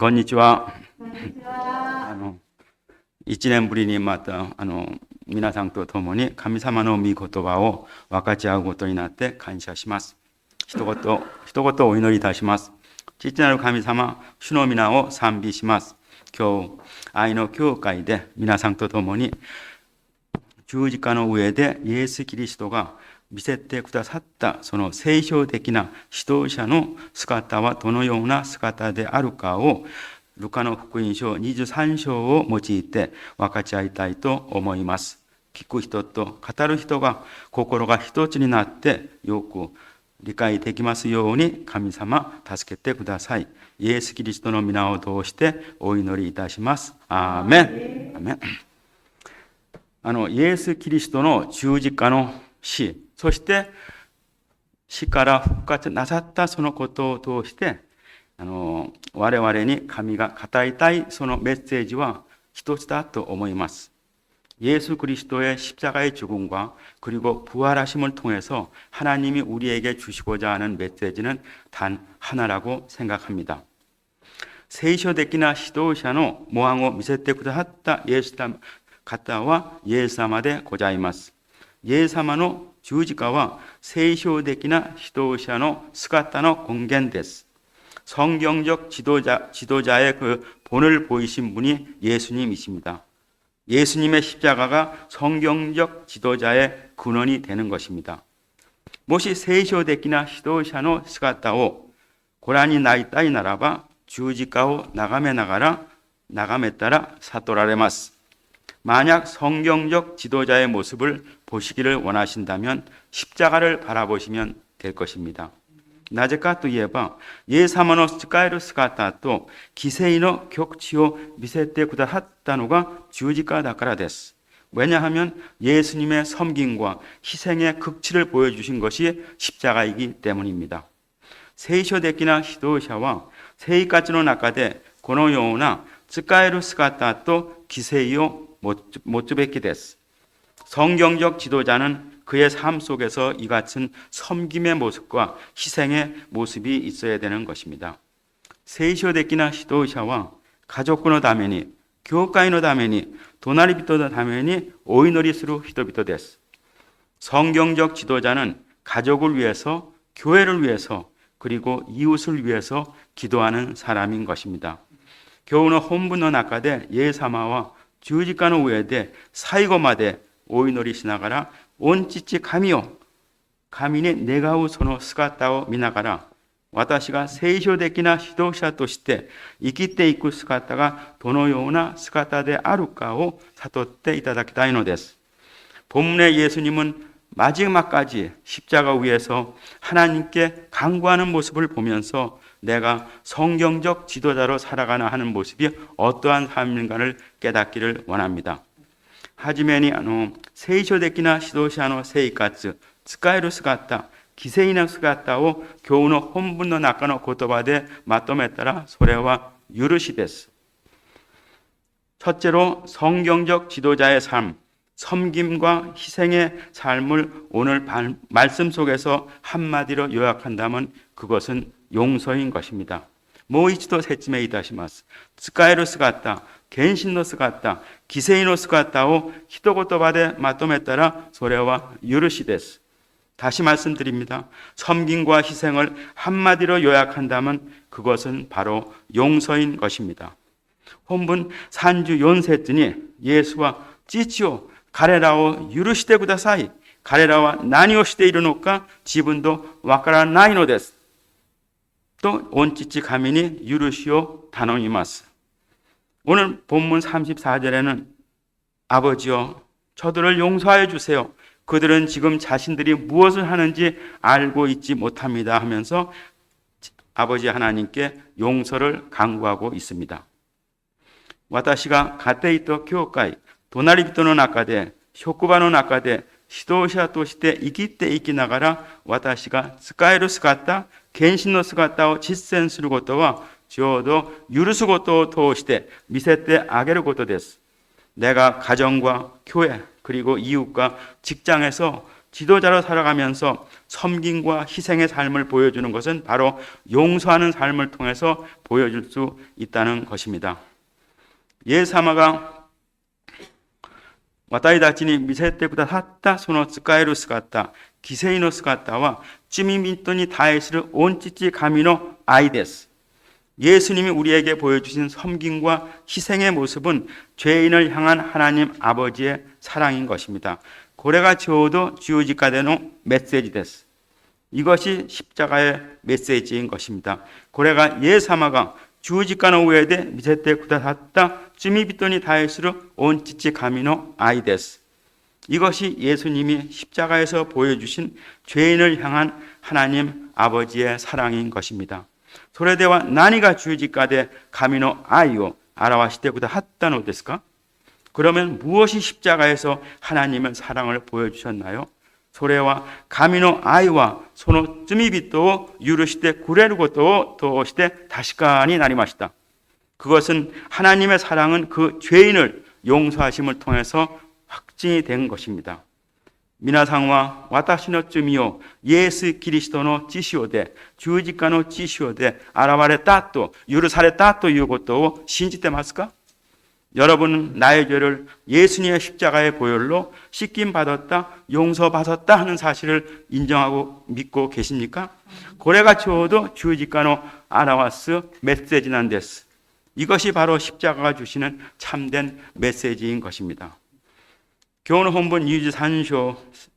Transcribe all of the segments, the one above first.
こんにちは。こんにちは。一年ぶりにまた皆さんと共に神様の御言葉を分かち合うことになって感謝します。一言お祈りいたします。父なる神様、主の皆を賛美します。今日愛の教会で皆さんと共に十字架の上でイエス・キリストが見せてくださったその聖書的な指導者の姿はどのような姿であるかをルカの福音書23章を用いて分かち合いたいと思います。聞く人と語る人が心が一つになってよく理解できますように神様助けてください。イエス・キリストの皆を通してお祈りいたします。アーメン。アーメン。イエス・キリストの十字架の死、そして死から復活なさったそのことを通して我々に神が語りたいそのメッセージは一つだと思います. 예수 그리스도의 십자가의 죽음과 그리고 부활하심을 통해서 하나님이 우리에게 주시고자 하는 메시지는 단 하나라고 생각합니다. 聖書的な指導者の模範を見せてくださったイエス方はイエス様でございます. イエス様の十字架は聖書的な指導者の姿の根源です. 성경적 지도자의 그 본을 보이신 분이 예수님이십니다. 예수님의 십자가가 성경적 지도자의 근원이 되는 것입니다. もし聖書的な指導者の姿をご覧になりたいならば十字架を眺めたら悟られます. 만약 성경적 지도자의 모습을 보시기를 원하신다면 십자가를 바라보시면 될 것입니다. なぜかといえば、イエス様の使える姿と犠牲の極致を見せてくださったのが十字架だからです. 왜냐하면 예수님의 섬김과 희생의 극치를 보여주신 것이 십자가이기 때문입니다. 聖書的な指導者は生活の中でこのような使える姿と犠牲を持つべきです. 성경적 지도자는 그의 삶 속에서 이 같은 섬김의 모습과 희생의 모습이 있어야 되는 것입니다. 聖書的な指導者は家族のために、教会のために、隣人のためにお祈りする人々です. 성경적 지도자는 가족을 위해서, 교회를 위해서, 그리고 이웃을 위해서 기도하는 사람인 것입니다. 今日の本文の中でイエス様は十字架の上で最後までお祈りしながら御父神よ、神に願うその姿を見ながら私が聖書的な指導者として生きていく姿がどのような姿であるかを悟っていただきたいのです. 본문의 예수님은 마지막까지 십자가 위에서 하나님께 간구하는 모습을 보면서 내가 성경적 지도자로 살아가나 하는 모습이 어떠한 삶인가를 깨닫기를 원합니다. はじめに聖書的な指導者の生活、使える姿、犠牲の姿を今日の本文の中の言葉でまとめたらそれは許しです. 첫째로 성경적 지도자의 삶, 섬김과 희생의 삶을 오늘 말씀 속에서 한마디로 요약한다면 그것은 용서인 것입니다. もう一度説明いたします. 使える姿、献身の姿、犠牲の姿を一言葉でまとめたらそれは許しです. 다시 말씀드립니다. 섬김과 희생을 한마디로 요약한다면 그것은 바로 용서인 것입니다. 본문 34節に 예수와 父よ、彼らを許してください。彼らは何をしているのか自分とわからないのです。또 온치치 가민이 유르시오 단원이마스. 오늘 본문 34절에는 아버지여 저들을 용서하여 주세요. 그들은 지금 자신들이 무엇을 하는지 알고 있지 못합니다 하면서 아버지 하나님께 용서를 강구하고 있습니다. 私が家庭と教会、隣人の中で、職場の中で指導者として生きていきながら私が使える姿、献身の姿を実践することはちょうど許すことを通して見せてあげることです. 내가 가정과 교회 그리고 이웃과 직장에서 지도자로 살아가면서 섬김과 희생의 삶을 보여주는 것은 바로 용서하는 삶을 통해서 보여줄 수 있다는 것입니다. 예사마가 私たちに見せてくださったその使える姿、犠牲の姿は罪人に対する온치치神の愛です。 예수님이 우리에게 보여주신 섬김과 희생의 모습은 죄인을 향한 하나님 아버지의 사랑인 것입니다. これがちょうど十字架でのメッセージです。 이것이 십자가의 메시지인 것입니다. これが 예사마가 十字架の上で見せてくださった罪人に対する온치치神の愛です。 이것이 예수님이 십자가에서 보여주신 죄인을 향한 하나님 아버지의 사랑인 것입니다. それでは何が十字架で神の愛を表してくださったのですか? 그러면 무엇이 십자가에서 하나님의 사랑을 보여주셨나요? それは神の愛はその罪人を許してくれることを通して確かになりました. 그것은 하나님의 사랑은 그 죄인을 용서하심을 통해서 확증이 된 것입니다. 皆さんは私の罪をイエス・キリストの血潮で、十字架の血潮で現れたと、許されたということを信じてますか? 여러분은 나의 죄를 예수님의 십자가의 보혈로 씻김 받았다, 용서받았다 하는 사실을 인정하고 믿고 계십니까? これがちょうど十字架の表すメッセージなんです. 이것이 바로 십자가가 주시는 참된 메시지인 것입니다. 今日の本文23章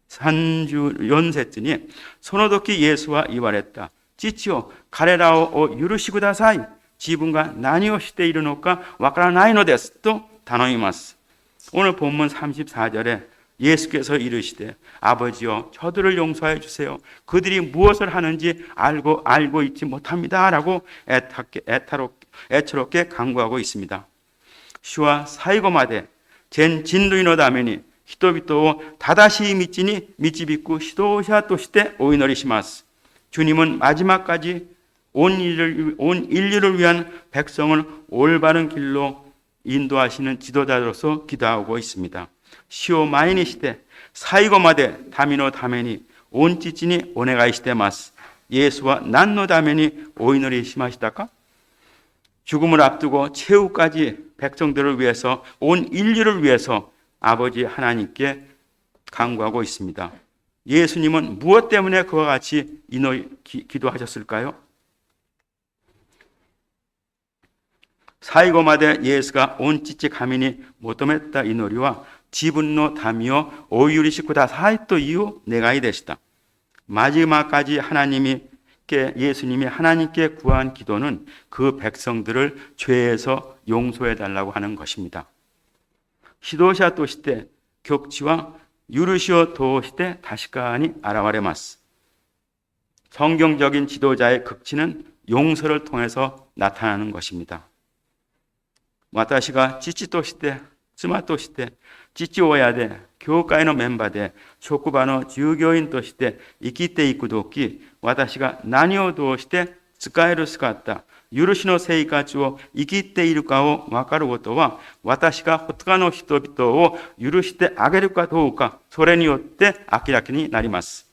34節に、その時イエスは言われた。父よ、彼らをお許しください。自分が何をしているのかわからないのですと頼みます. 오늘 본문 34절에 예수께서 이르시되 아버지여 저들을 용서해 주세요. 그들이 무엇을 하는지 알고 있지 못합니다. 라고 애처롭게 강구하고 있습니다. 主は最後まで全人類のために人々を正しい道に導く指導者としてお祈りします. 주님은 마지막까지 온 인류를 위한 백성을 올바른 길로 인도하시는 지도자로서 기도하고 있습니다. 主を前にして最後まで民のために御父にお願いしてます. 예수와何のためにお祈りしましたか? 죽음을 앞두고 최후까지 백성들을 위해서, 온 인류를 위해서 아버지 하나님께 간구하고 있습니다. 예수님은 무엇 때문에 그와 같이 기도하셨을까요? 最後までイエスが御父神に求めた祈りは自分の民をお許しくださいという願いでした. 마지막까지 예수님이 하나님께 구한 기도는 그 백성들을 죄에서 용서해 달라고 하는 것입니다. 指導者として極地は許しを通して確かに現れます. 성경적인 지도자의 극치는 용서를 통해서 나타나는 것입니다. 私が父として妻として父親で教会のメンバーで職場の従業員として生きていくとき、私が何をどうして使える姿、許しの生活を生きているかを分かることは、私が他の人々を許してあげるかどうか、それによって明らかになります.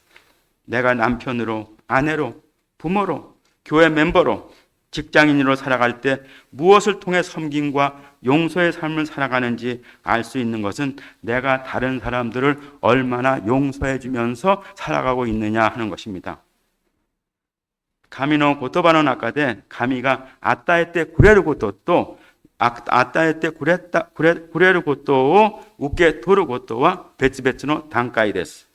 내가 남편으로, 아내로, 부모로, 교회 멤버로, 직장인으로 살아갈 때 무엇을 통해 섬김과 용서의 삶을 살아가는지 알 수 있는 것은 내가 다른 사람들을 얼마나 용서해 주면서 살아가고 있느냐 하는 것입니다. 神の言葉の中で神が与えてくれることと与えてくれることを受け取ることは別々の段階です.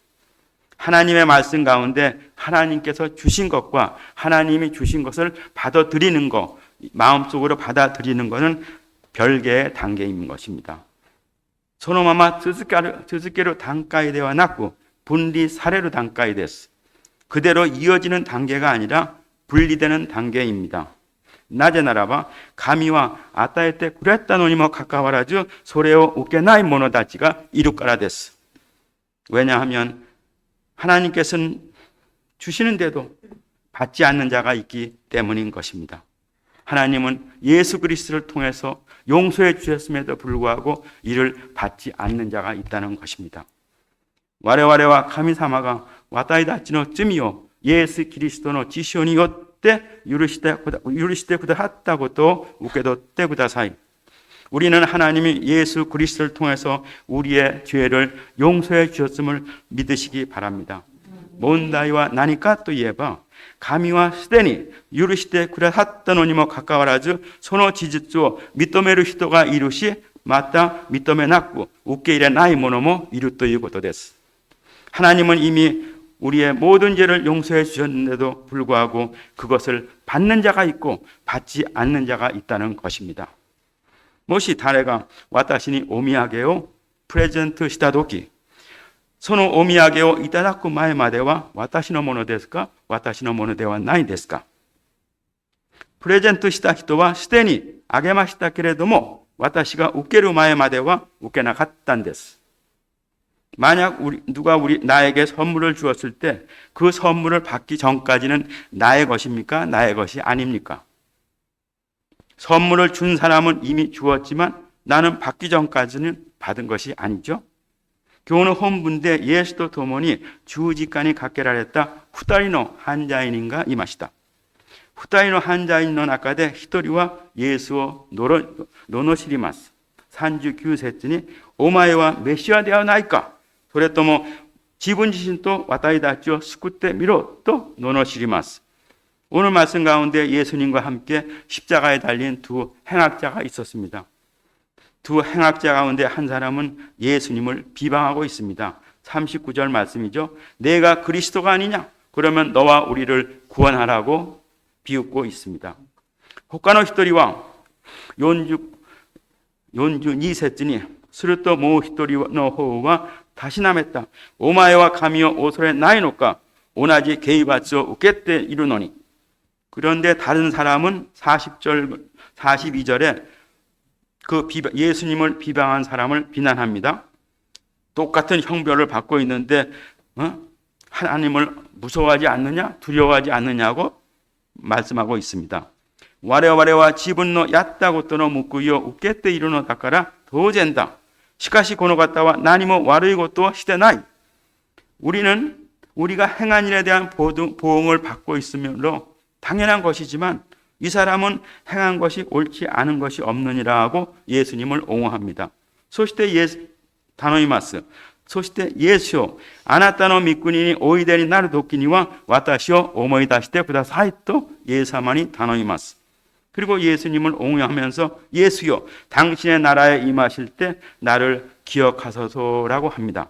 하나님의 말씀 가운데 하나님께서 주신 것과 하나님이 주신 것을 받아들이는 것, 마음속으로 받아들이는 것은 별개의 단계인 것입니다. そのまま続ける段階ではなく分離される段階です. 그대로 이어지는 단계가 아니라 분리되는 단계입니다. なぜならば神は与えてくれたのにもかかわらずそれを受けない者たちがいるからです. 왜냐하면 하나님께서는 주시는데도 받지 않는 자가 있기 때문인 것입니다. 하나님은 예수 그리스도를 통해서 용서해 주셨음에도 불구하고 이를 받지 않는 자가 있다는 것입니다. 我々は神様が私たちの罪をイエス・キリストの血潮によって許してくださったことを受け取ってください。 우리는 하나님이 예수 그리스도를 통해서 우리의 죄를 용서해 주셨음을 믿으시기 바랍니다.問題は何かといえば、神はすでに許してくださったのにもかかわらず、その事実を認める人がいるし、また認めなく受け入れない者もいるということです。 하나님은 이미 우리의 모든 죄를 용서해 주셨는데도 불구하고 그것을 받는 자가 있고 받지 않는 자가 있다는 것입니다. もし誰が私にお土産をプレゼントしたとき、そのお土産をいただく前までは私のものですか、私のものではないですか。プレゼントした人はすでにあげましたけれども、私が受ける前までは受けなかったんです。 만약 누가 나에게 선물을 주었을 때 그 선물을 받기 전까지는 나의 것입니까? 나의 것이 아닙니까? 선물을 준 사람은 이미 주었지만 나는 받기 전까지는 받은 것이 아니죠. 교훈은 본문で イエスと共に十字架にかけられた二人の犯罪人がいました。二人の犯罪人の中で一人はイエスを罵ります。39節にお前はメシアではないか、それとも自分自身と私たちを救ってみろと罵ります。 오늘 말씀 가운데 예수님과 함께 십자가에 달린 두 행악자가 있었습니다. 두 행악자 가운데 한 사람은 예수님을 비방하고 있습니다. 39절 말씀이죠. 내가 그리스도가 아니냐? 그러면 너와 우리를 구원하라고 비웃고 있습니다. 他の一人は42節にするともう一人の方はたしなめた。お前は神を恐れないのか? 同じ刑罰を受けているのに. 그런데 다른 사람은 42절에 그 예수님을 비방한 사람을 비난합니다. 똑같은 형벌을 받고 있는데 하나님을 무서워하지 않느냐, 두려워하지 않느냐고 말씀하고 있습니다. 我々は自分のやったことの報いを受けているのだから当然だ。しかしこの方は何も悪いことをしてない。 우리는 우리가 행한 일에 대한 보응을 받고 있으므로 당연한 것이지만 이 사람은 행한 것이 옳지 않은 것이 없느니라 하고 예수님을 옹호합니다. そして頼みます。そしてイエスよ、あなたの御国においでになる時には私を思い出してくださいと예수님이頼みます. 그리고 예수님을 옹호하면서 예수여, 당신의 나라에 임하실 때 나를 기억하소서라고 합니다.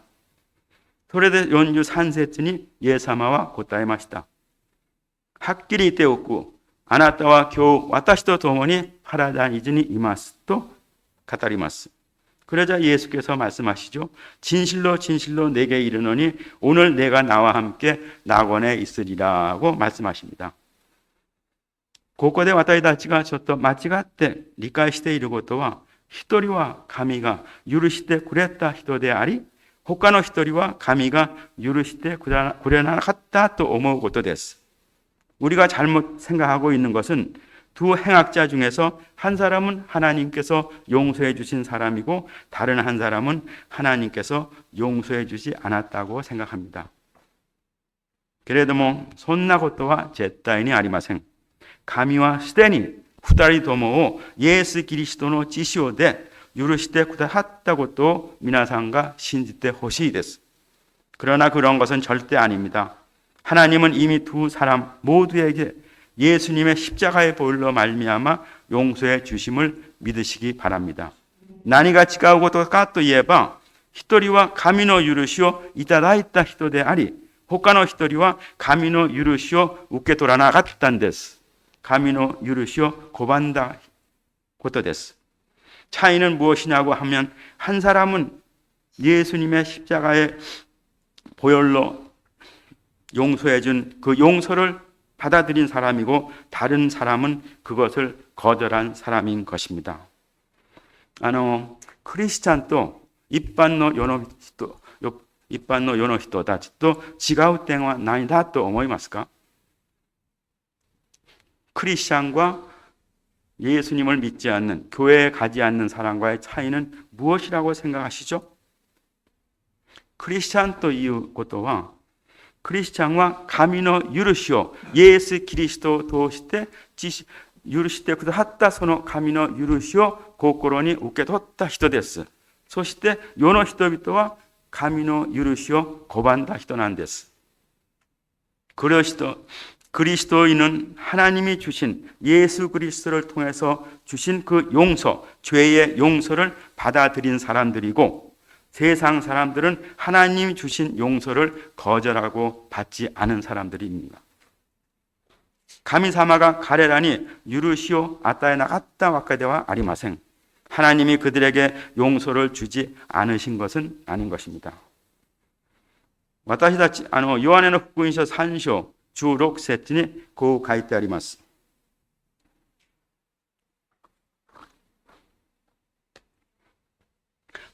それで43節にイエス様は答えました。はっきり言っておく。あなたは今日私と共にパラダイスにいますと語ります. 그러자 예수께서 말씀하시죠. 진실로 진실로 내게 이르노니 오늘 내가 나와 함께 낙원에 있으리라고 말씀하십니다. ここで私たちがちょっと間違って理解していることは、一人は神が許してくれた人であり、他の一人は神が許してくれなかったと思うことです. 우리가 잘못 생각하고 있는 것은 두 행악자 중에서 한 사람은 하나님께서 용서해 주신 사람이고 다른 한 사람은 하나님께서 용서해 주지 않았다고 생각합니다. けれどもそんなことは絶対にありません。神はすでに二人ともをイエス・キリストの血潮で許してくださったことを皆さんが信じてほしいです. 그러나 그런 것은 절대 아닙니다. 하나님은 이미 두 사람 모두에게 예수님의 십자가의 보혈로 말미암아 용서해 주심을 믿으시기 바랍니다. 何が違うことかといえば、一人は神の許しをいただいた人であり、他の一人は神の許しを受け取らなかったんです. 神の許しを拒んだことです. 차이는 무엇이냐고 하면 한 사람은 예수님의 십자가의 보혈로 용서해 준 그 용서를 받아들인 사람이고 다른 사람은 그것을 거절한 사람인 것입니다. クリスチャンと一般の世の人たちと違う点は何だと思いますか? 크리스찬과 예수님을 믿지 않는, 교회에 가지 않는 사람과의 차이는 무엇이라고 생각하시죠? クリスチャンということは、クリスチャンは神の許しをイエス・キリストを通して許してくださったその神の許しを心に受け取った人です。そして世の人々は神の許しを拒んだ人なんです. 그리스도인은 하나님이 주신 예수 그리스도를 통해서 주신 그 용서, 죄의 용서를 받아들인 사람들이고, 세상 사람들은 하나님이 주신 용서를 거절하고 받지 않은 사람들입니다. 神様が彼らに許しを与えなかったわけではありません. 하나님이 그들에게 용서를 주지 않으신 것은 아닌 것입니다. 私たち、ヨハネの福音書3章16節にこう書いてあります。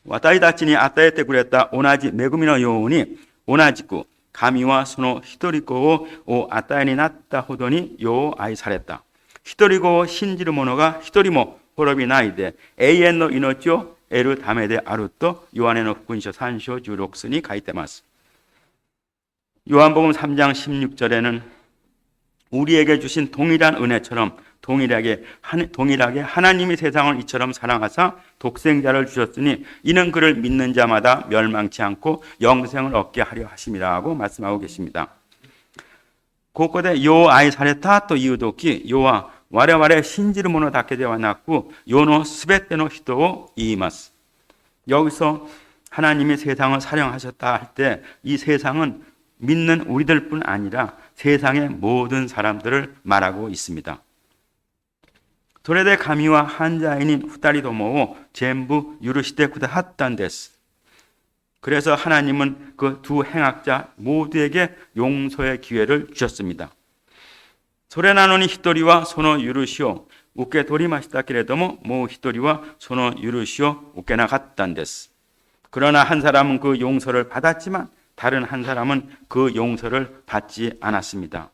私たちに与えてくれた同じ恵みのように、同じく神はその一人子をお与えになったほどに世を愛された。一人子を信じる者が一人も滅びないで永遠の命を得るためであるとヨハネの福音書3章16節に書いてます。 요한복음 3장 16절에는 우리에게 주신 동일한 은혜처럼 동일하게 하나님이 세상을 이처럼 사랑하사 독생자를 주셨으니 이는 그를 믿는 자마다 멸망치 않고 영생을 얻게 하려 하심이라고 말씀하고 계십니다. ここで世を愛されたという時、世は我々信じる者だけではなく世のすべての人を言います. 여기서 하나님이 세상을 사랑하셨다 할 때 이 세상은 믿는 우리들뿐 아니라 세상의 모든 사람들을 말하고 있습니다. それで神は犯罪人二人どもを全部許してくださったんです. 그래서 하나님은 그 두 행악자 모두에게 용서의 기회를 주셨습니다. それなのに一人はその許しを受け取りましたけれどももう一人はその許しを受けなかったんです. 그러나 한 사람은 그 용서를 받았지만 다른 한 사람은 그 용서를 받지 않았습니다.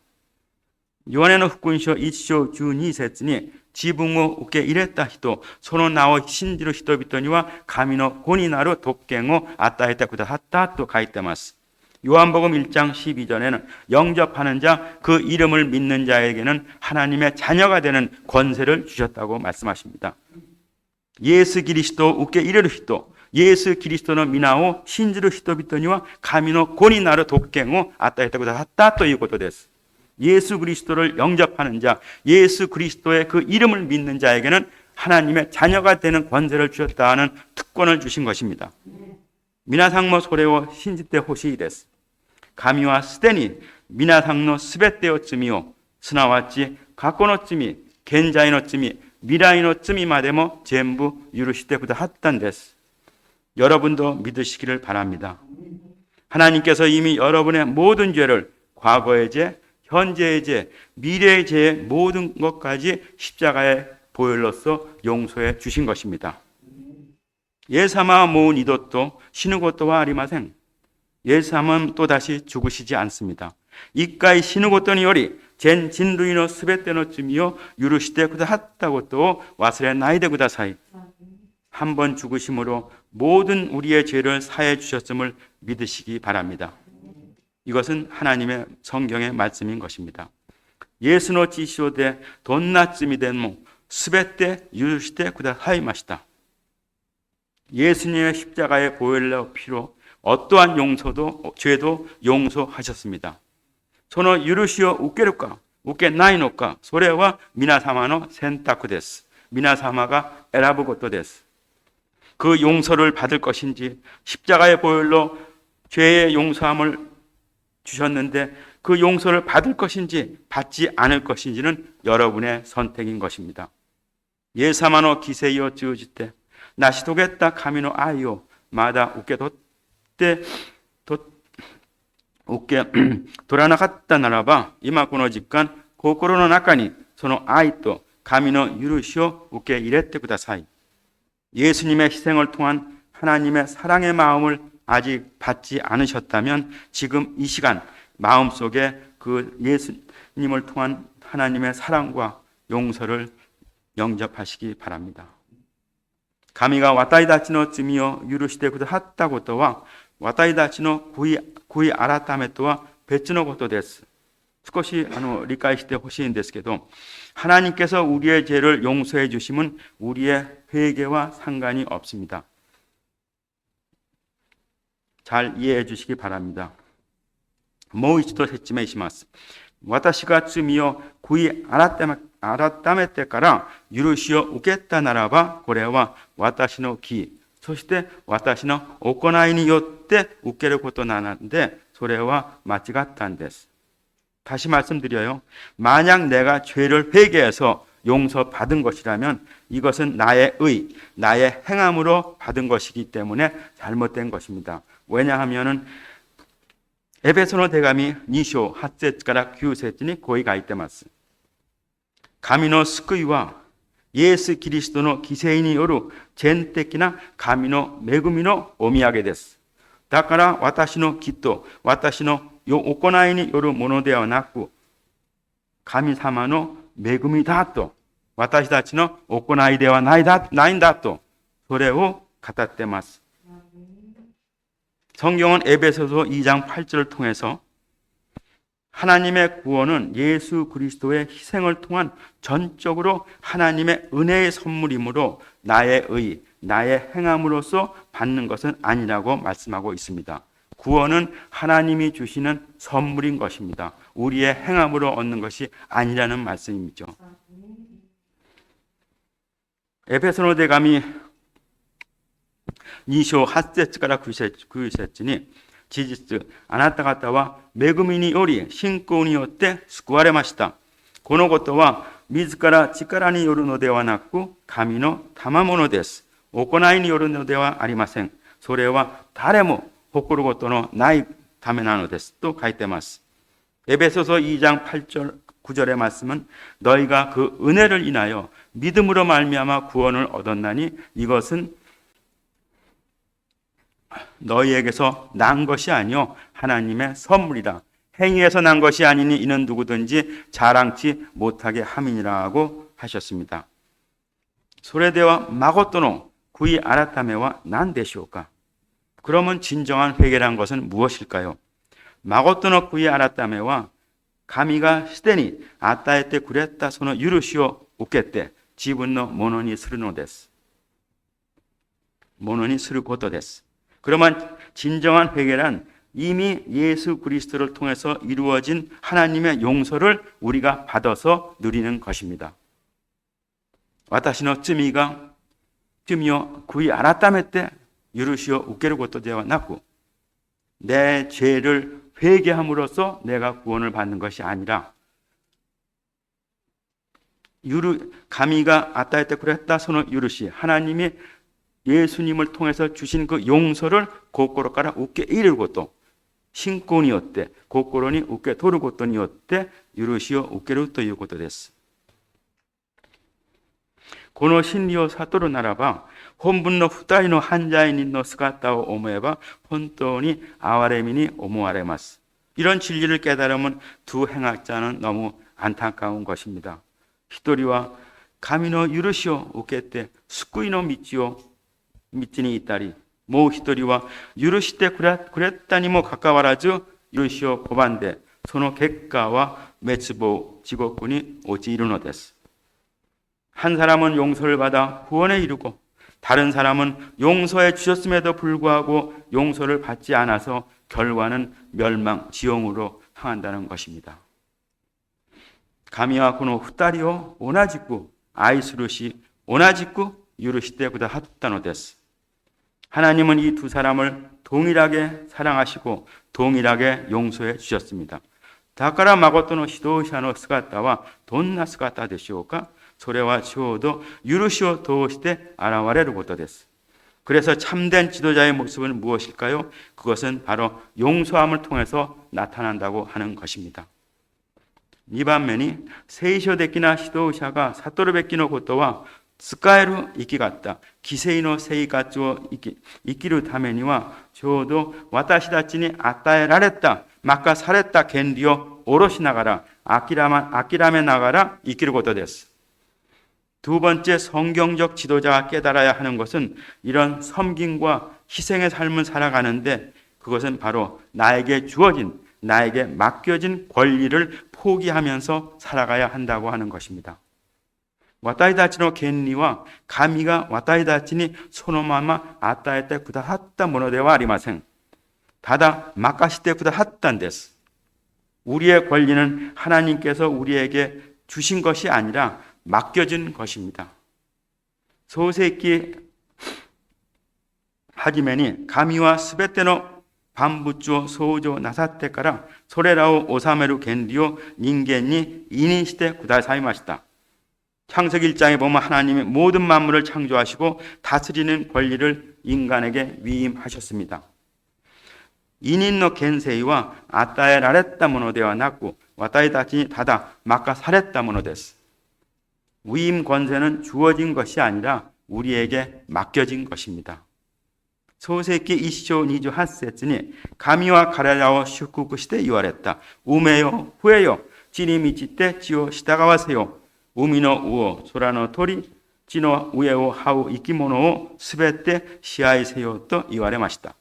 요한의福音書1章12節に自分を受け入れた人、その名を信じる人々には神の子になる特権を与えてくださったと書いています. 요한복음 1장 12절에는 영접하는 자, 그 이름을 믿는 자에게는 하나님의 자녀가 되는 권세를 주셨다고 말씀하십니다. 예수 그리스도受け入れる人、イエス・キリストの皆を信じる人々には神の子になる特権を与えてくださったということです. 예수 그리스도를 영접하는 자, 예수 그리스도의 그 이름을 믿는 자에게는 하나님의 자녀가 되는 권세를 주셨다는 특권을 주신 것입니다. 皆さんもそれを信じてほしいです. 神はすでに皆さんのすべての罪を、すなわち過去の罪、現在の罪、未来の罪までも全部許してくださったんです. 여러분도 믿으시기를 바랍니다. 하나님께서 이미 여러분의 모든 죄를 과거의 죄, 현재의 죄, 미래의 죄의 모든 것까지 십자가의 보혈로서 용서해 주신 것입니다. イエス様はもう二度と死ぬことはありません. イエス様はとだし죽으시지 않습니다. 一回死ぬことにより전人類のすべての罪を許してくださったことを忘れないでください. 한 번 죽으심으로 모든 우리의 죄를 사해 주셨음을 믿으시기 바랍니다. 이것은 하나님의 성경의 말씀인 것입니다. イエスの血潮でどんな罪でもすべて許してくださいました. 예수님의 십자가의 보혈의 피로 어떠한 용서도 죄도 용서하셨습니다. その許しを受けるか受けないのか、それは皆様の選択です. 皆様が選ぶことです. 그 용서를 받을 것인지, 십자가의 보혈로 죄의 용서함을 주셨는데 그 용서를 받을 것인지 받지 않을 것인지는 여러분의 선택인 것입니다. イエス様の犠牲を通じて成し遂げた神の愛をまだ受け取らなかったならば、今この時間、心の中にその愛と神の許しを受け入れてください. 예수님의 희생을 통한 하나님의 사랑의 마음을 아직 받지 않으셨다면 지금 이 시간 마음속에 그 예수님을 통한 하나님의 사랑과 용서를 영접하시기 바랍니다. 神が私たちの罪を許してくださったことは私たちの悔い改めとは別のことです。少し理解してほしいんですけど, 하나님께서 우리의 죄를 용서해 주심은 우리의 회개와 상관이 없습니다. 잘 이해해 주시기 바랍니다. もう一度説明します。私が罪を悔い改めてから許しを受けたならば、これは私の義、そして私の行いによって受けることなので、それは間違ったんです。 다시 말씀드려요. 만약 내가 죄를 회개해서 용서받은 것이라면 이것은 나의 의, 나의 행함으로 받은 것이기 때문에 잘못된 것입니다. 왜냐하면 에베소서手紙2章8節から9節にこう書いてます。神の救いはイエス・キリストの犠牲による全的な神の恵みのお土産です。だから私の義と私の行いによるものではなく、神様の恵みだと、私たちの行いではないんだと、それを語っています。 성경은 에베소서 2장 8절을 통해서 하나님의 구원은 예수 그리스도의 희생을 통한 전적으로 하나님의 은혜의 선물이므로 나의 의, 나의 행함으로써 받는 것은 아니라고 말씀하고 있습니다. 구원은 하나님이 주시는 선물인 것입니다. 우리의 행함으로 얻는 것이 아니라는 말씀이죠. 에베소서 手紙2章8節から9節に、事実、あなた方は恵みにより信仰によって救われました。このことは自ら力によるのではなく、神の賜物です。行いによるのではありません。それは誰も誇ることのないためなのです。と書いています。에베소서 2장 8절, 9절의 말씀은 너희가 그 은혜를 인하여 믿음으로 말미암아 구원을 얻었나니 이것은 너희에게서 난 것이 아니요 하나님의 선물이다. 행위에서 난 것이 아니니 이는 누구든지 자랑치 못하게 함이니라고 하셨습니다. それでは誠の悔い改めは何でしょうか? 그러면 진정한 회개란 것은 무엇일까요? 誠の悔い改めは神がすでに与えてくれたその許しを受けて自分のものにするのです。ものにすることです。 그러면 진정한 회개란 이미 예수 그리스도를 통해서 이루어진 하나님의 용서를 우리가 받아서 누리는 것입니다. 私の罪を悔い改めて許しを受けることではなく, 내 죄를 회개함으로써 내가 구원을 받는 것이 아니라,神が与えてくれたその許し, 하나님이 예수님을 통해서 주신 그 용서를心から受け入れること、信仰によって心に受け取ることによって許しを受けるということです。この真理を悟るならば、本文の二人の犯罪人の姿を思えば本当に憐れみに思われます。 이런 진리를 깨달으면 두 행악자는 너무 안타까운 것입니다. 一人は神の許しを受けて救いの道にいたり、もう一人は許してくれたにもかかわらず許しを拒んで、その結果は滅亡、地獄に陥るのです。 한 사람은 용서를 받아 구원에 이르고, 다른 사람은 용서해 주셨음에도 불구하고 용서를 받지 않아서 결과는 멸망, 지옥으로 향한다는 것입니다. 神はこの二人を同じく愛するし、同じく許してくださったのです。 하나님은 이 두 사람을 동일하게 사랑하시고 동일하게 용서해 주셨습니다. だから誠の指導者の姿はどんな姿でしょうか? それはちょうど許しを通して現れることです。 그래서 참된 지도자의 모습은 무엇일까요? 그것은 바로 용서함을 통해서 나타난다고 하는 것입니다. 2番目に、聖書的な指導者が悟るべきのことは、使える生き方、犠牲の生活を生きるためには、ちょうど私たちに与えられた、任された権利を下ろしながら、諦めながら生きることです。 두 번째 성경적 지도자가 깨달아야 하는 것은 이런 섬김과 희생의 삶을 살아가는데 그것은 바로 나에게 주어진, 나에게 맡겨진 권리를 포기하면서 살아가야 한다고 하는 것입니다. 와타이다치노 겐리와 가미가 와타이다치니 소노마마 아타에테 구다하tta 모노데와 아리마생. 다다 마카시테 구다하tta는 데스. 우리의 권리는 하나님께서 우리에게 주신 것이 아니라 맡겨진 것입니다. 소세키 하지메니 가미와 스베테노 반부쭈 소우조 나사테까라 소레라오 오사메루 겐리오 닌겐니 이닌시테 구다사이마시다. 창세기 1장에 보면 하나님이 모든 만물을 창조하시고 다스리는 권리를 인간에게 위임하셨습니다. 이닌노 겐세이와 아따에 라레따 모노데와 낳고 와타이다치 다다 마카 사레따 모노데스. 위임 권세는 주어진 것이 아니라 우리에게 맡겨진 것입니다. 소세키 1조 2조 8節に 가미와 가레라오 슈쿠쿠시테 이와랬다. 우메요 후에요 지리미치테 지오 시다가와세요. 우미노 우오 소라노 토리 지노 우에오 하우 이키모노오 스베테 시아이세요 또 이와레마시다.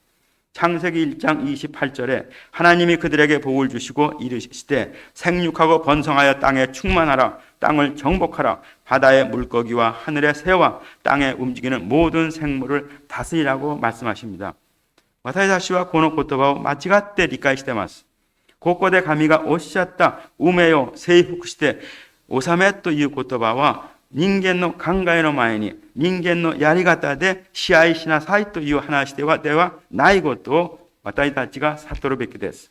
창세기 1장 28절에 하나님이 그들에게 복을 주시고 이르시되 생육하고 번성하여 땅에 충만하라. 땅을 정복하라. 바다의 물고기와 하늘의 새와 땅에 움직이는 모든 생물을 다스리라고 말씀하십니다. 와타이다시와 고노 고토바오 마치가테 리카이시테마스. 고코데 가미가 오시셨다. 우메요 세이후쿠시테 오사메という言葉は人間の考えの前に人間のやり方で支配しなさいという話ではないことを私たちが悟るべきです.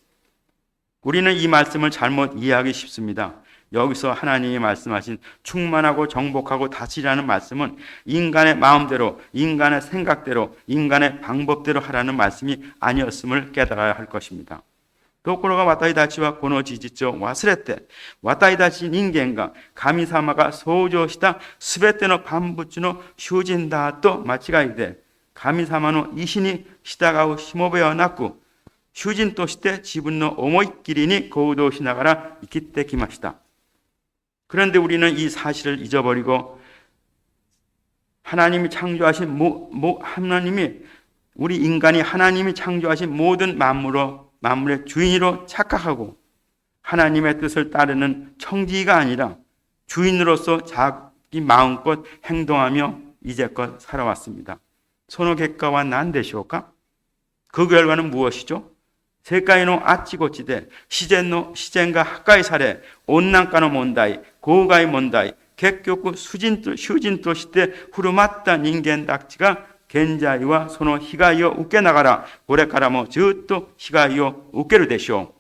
우리는 이 말씀을 잘못 이해하기 쉽습니다. 여기서 하나님이 말씀하신 충만하고 정복하고 다스리라는 말씀은 인간의 마음대로, 인간의 생각대로, 인간의 방법대로 하라는 말씀이 아니었음을 깨달아야 할 것입니다. ところが私たちはこの事実を忘れて、私たち人間が神様が創造したすべての万物の主人だと間違いで、神様の意志に従うしもべはなく、主人として自分の思いっきりに行動しながら生きてきました. 그런데 우리는 이 사실을 잊어버리고 하나님이 창조하신 우리 인간이 하나님이 창조하신 모든 만물의 주인으로 착각하고 하나님의 뜻을 따르는 청지기가 아니라 주인으로서 자기 마음껏 행동하며 이제껏 살아왔습니다. 소노結果は何でしょうか? 그 결과는 무엇이죠? 世界のあっちこっちで自然が破壊され、温暖化の問題、公害問題、結局主人として振る舞った人間たちが現在はその被害を受けながらこれからもずっと被害を受けるでしょう.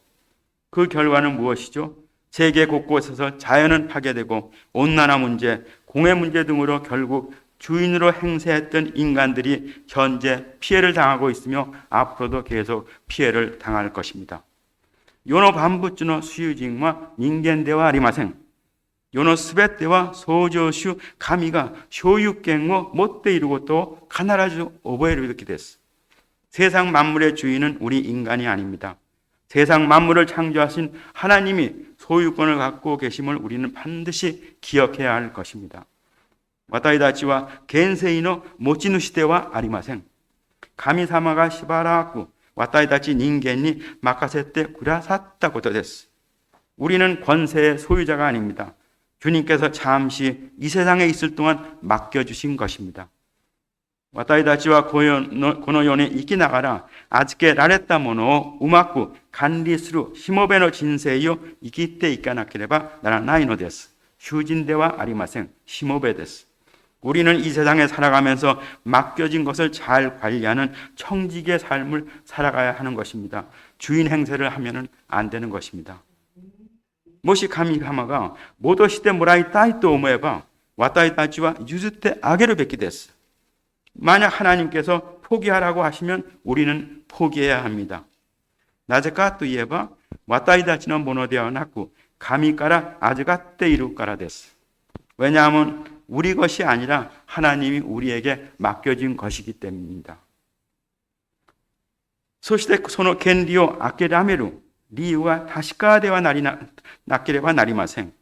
그 결과는 무엇이죠? 세계 곳곳에서 자연은 파괴되고 온난화 문제, 공해 문제 등으로 결국 주인으로 행세했던 인간들이 현재 피해를 당하고 있으며 앞으로도 계속 피해를 당할 것입니다. 요노 반부츠노 수유징과 닌겐데와 아리마생. 요노 스베테와 소조슈 가미가 쇼유갱を持っていることを必ず覚えるべきです. 세상 만물의 주인은 우리 인간이 아닙니다. 세상 만물을 창조하신 하나님이 소유권을 갖고 계심을 우리는 반드시 기억해야 할 것입니다. 私たちは現世の持ち主ではありません。神様がしばらく私たち人間に任せてくださったことです. 우리는 권세의 소유자가 아닙니다. 주님께서 잠시 이 세상에 있을 동안 맡겨주신 것입니다. 私たちはこの世に生きながら預けられたものをうまく管理するしもべの人生を生きていかなければならないのです. 主人ではありません. しもべです. 우리는 이 세상에 살아가면서 맡겨진 것을 잘 관리하는 청지기의 삶을 살아가야 하는 것입니다. 주인 행세를 하면 안 되는 것입니다. もし神様が戻してもらいたいと思えば私たちは譲ってあげるべきです. 만약 하나님께서 포기하라고 하시면 우리는 포기해야 합니다. なぜかといえば私たちのものではなく神から預かっているからです. 왜냐하면 우리 것이 아니라 하나님이 우리에게 맡겨진 것이기 때문입니다. そしてその権利を諦める理由は確かではなければなりません.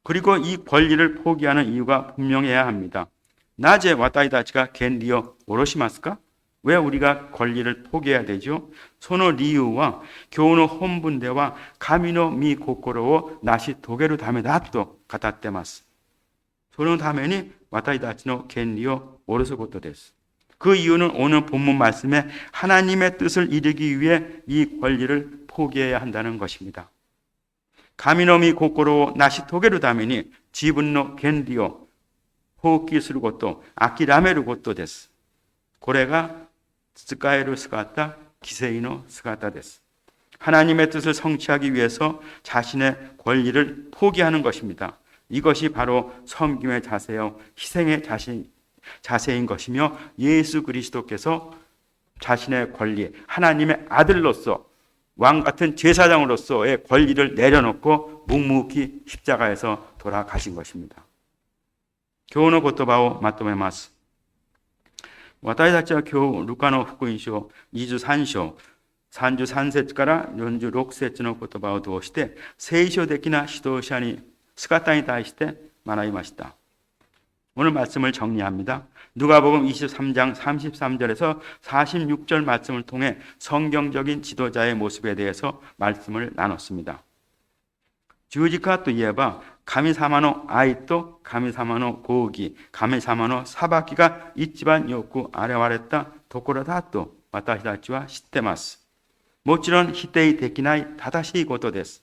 그리고 이 권리를 포기하는 이유가 분명해야 합니다. なぜ私たちが権利を下ろしますか? 왜 우리가 권리를 포기해야 되죠? 소노 리유와 교훈의 혼분대와 가미노 미 고코로오 나시 도게루 다메 나또 가다때마스. 소노 다메니 와타이 다치노 겐리오 오르스 고토 데스. 그 이유는 오늘 본문 말씀에 하나님의 뜻을 이루기 위해 이 권리를 포기해야 한다는 것입니다. 가미노 미 고코로오 나시 도게루 다메니 지분노 겐리오 호흡기すること諦めることです。これが使える姿、犠牲の姿です。 하나님의 뜻을 성취하기 위해서 자신의 권리를 포기하는 것입니다. 이것이 바로 섬김의 자세요, 희생의 자세인 것이며 예수 그리스도께서 자신의 권리, 하나님의 아들로서 왕 같은 제사장으로서의 권리를 내려놓고 묵묵히 십자가에서 돌아가신 것입니다. 今日の言葉をまとめます。私たちは今日ルカの福音書23章33節から46節の言葉を通して聖書的な指導者に姿に対して学びました。 오늘 말씀을 정리합니다. 누가복음 23장 33절에서 46절 말씀을 통해 성경적인 지도자의 모습에 대해서 말씀을 나눴습니다. 十字架といえば神様の愛と神様の公義、神様の裁きが一番よく現れたところだと私たちは知っています。もちろん否定できない正しいことです。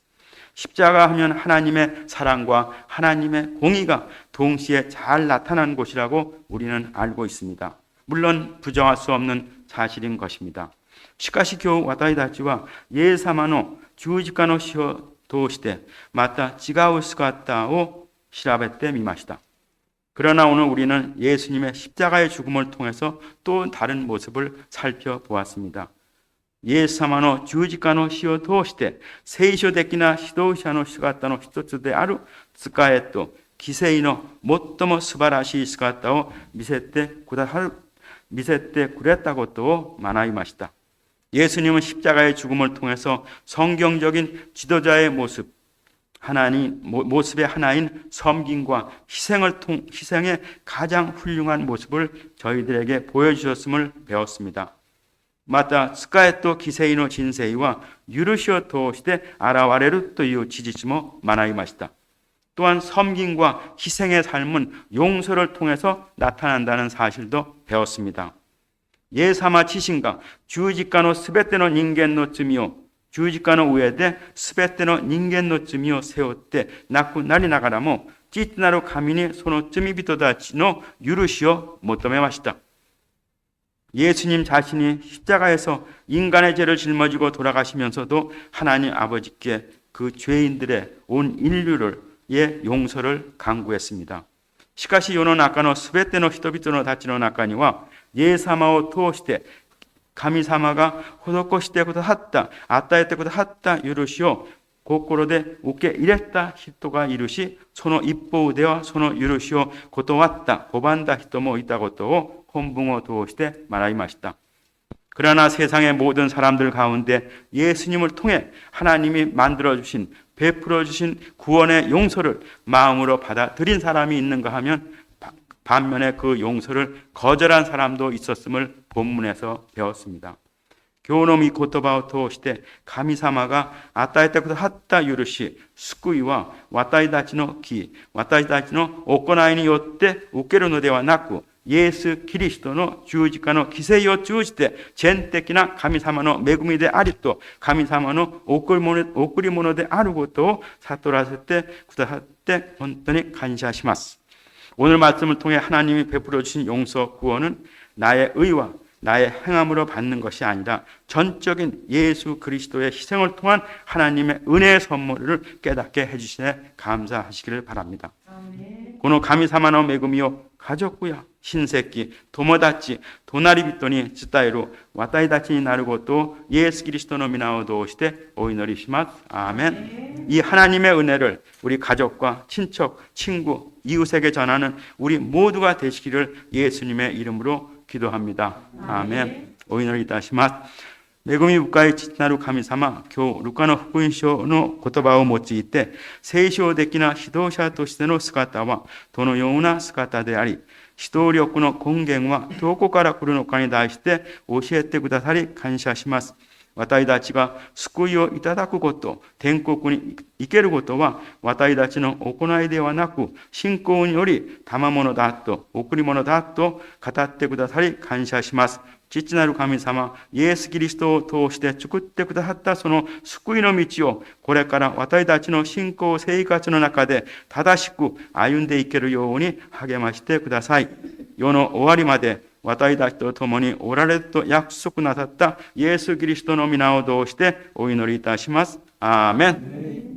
십자가 하면 하나님의 사랑과 하나님의 공의가 동시에 잘 나타나는 곳이라고 우리는 알고 있습니다. 물론 부정할 수 없는 사실인 것입니다. しかし今日私たちはイエス様の十字架の死を通してまた違う姿を調べてみました. 그러나 오늘 우리는 예수님의 십자가의 죽음을 통해서 또 다른 모습을 살펴보았습니다. イエス様の十字架の死を通して聖書的な指導者の姿の一つである仕えと犠牲の最も素晴らしい姿を見せてくれたことを学びました. 예수님은 십자가의 죽음을 통해서 성경적인 지도자의 모습의 하나인 섬김과 희생의 가장 훌륭한 모습을 저희들에게 보여주셨음을 배웠습니다. また使えと犠牲の人生は許しを通して現れるという事実も学びました. 또한 섬김과 희생의 삶은 용서를 통해서 나타난다는 사실도 배웠습니다. イエス様自身が十字架のすべての人間の罪を十字架の上ですべての人間の罪を背負って亡くなりながらも父なる神にその罪人たちの許しを求めました. 예수님 자신이 십자가에서 인간의 죄를 짊어지고 돌아가시면서도 하나님 아버지께 그 죄인들의 온 인류의 용서를 강구했습니다. しかし世の中のすべての人々たちの中にはイエス様を通して神様が施してくださった、与えてくださった許しを心で受け入れた人がいるし、その一方ではその許しを断った、拒んだ人もいたことを본문을通して学びました. 그러나 세상의 모든 사람들 가운데 예수님을 통해 하나님이 만들어주신, 베풀어주신 구원의 용서를 마음으로 받아들인 사람이 있는가 하면 반면에 그 용서를 거절한 사람도 있었음을 본문에서 배웠습니다. 今日の御言葉を通して神様が与えてくださった許し、救いは私たちの義、私たちの行いによって受けるのではなく、イエス・キリストの十字架の犠牲を通じて全的な神様の恵みでありと神様の贈り物であることを悟らせてくださって本当に感謝します. 오늘 말씀을 통해 하나님이 베풀어 주신 용서 구원은 나의 의와 나의 행함으로 받는 것이 아니라 전적인 예수 그리스도의 희생을 통한 하나님의 은혜의 선물을 깨닫게 해주시네 감사하시기를 바랍니다. この神様の恵みを家族や親戚、友達、隣人に伝える私たちになることをイエス・キリストの皆を通してお祈りします. 아멘. 이 하나님의 은혜를 우리 가족과 친척, 친구, 이웃에게 전하는 우리 모두가 되시기를 예수님의 이름으로 기도합니다. 아멘. お祈りいたします。恵み深い父なる神様、今日ルカの福音書の言葉を用いて聖書的な指導者としての姿はどのような姿であり、指導力の根源はどこから来るのかに対して教えてくださり感謝します。私たちが救いをいただくこと、天国に行けることは、私たちの行いではなく、信仰により賜物だと、贈り物だと語ってくださり感謝します。父なる神様、イエス・キリストを通して作ってくださったその救いの道を、これから私たちの信仰生活の中で正しく歩んでいけるように励ましてください。世の終わりまで、私たちと共におられると約束なさったイエス・キリストの皆を通してお祈りいたします。アーメン。